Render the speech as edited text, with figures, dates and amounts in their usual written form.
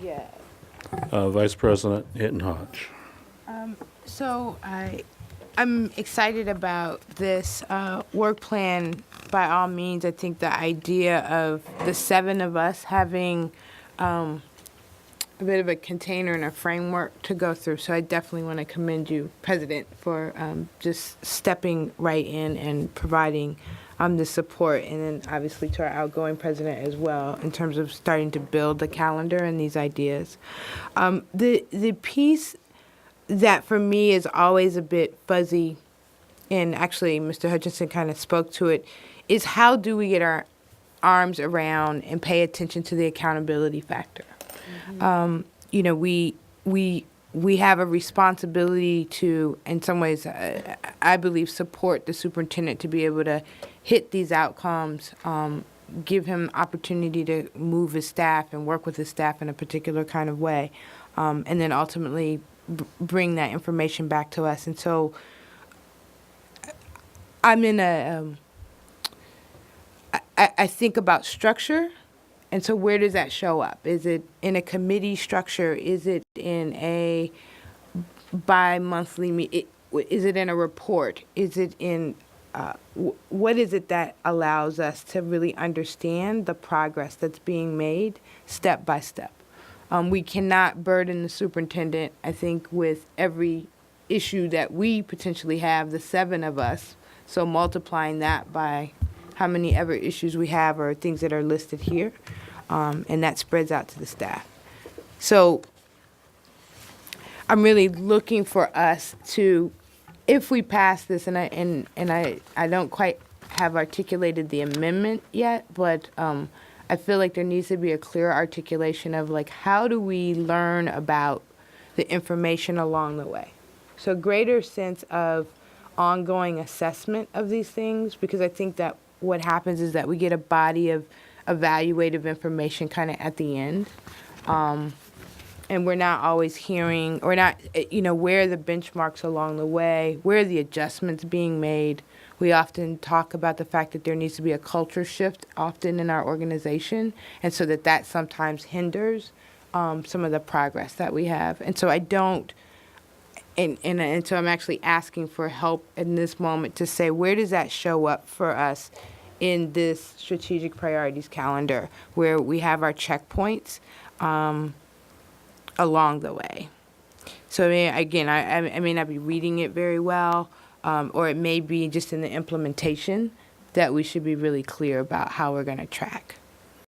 Yeah. Vice President Hinton Hodge. So I'm excited about this work plan. By all means, I think the idea of the seven of us having a bit of a container and a framework to go through. So I definitely want to commend you, President, for just stepping right in and providing the support, and then obviously to our outgoing president as well in terms of starting to build the calendar and these ideas. The piece that for me is always a bit fuzzy, and actually Mr. Hutchinson kind of spoke to it, is how do we get our arms around and pay attention to the accountability factor? You know, we have a responsibility to, in some ways, I believe, support the superintendent to be able to hit these outcomes, give him opportunity to move his staff and work with his staff in a particular kind of way, and then ultimately bring that information back to us. And so I'm in I think about structure. And so where does that show up? Is it in a committee structure? Is it in a bi-monthly meeting? Is it in a report? Is it in, what is it that allows us to really understand the progress that's being made step by step? We cannot burden the superintendent, I think, with every issue that we potentially have, the seven of us. So multiplying that by how many ever issues we have or things that are listed here, and that spreads out to the staff. So I'm really looking for us to, if we pass this, and I don't quite have articulated the amendment yet, but I feel like there needs to be a clear articulation of like how do we learn about the information along the way. So greater sense of ongoing assessment of these things, because I think that what happens is that we get a body of evaluative information kind of at the end, and we're not always hearing, or not, where are the benchmarks along the way, where are the adjustments being made. We often talk about the fact that there needs to be a culture shift often in our organization, and so that sometimes hinders some of the progress that we have. And so I don't, and so I'm actually asking for help in this moment to say, where does that show up for us in this strategic priorities calendar, where we have our checkpoints along the way? So again, I may not be reading it very well, or it may be just in the implementation that we should be really clear about how we're going to track.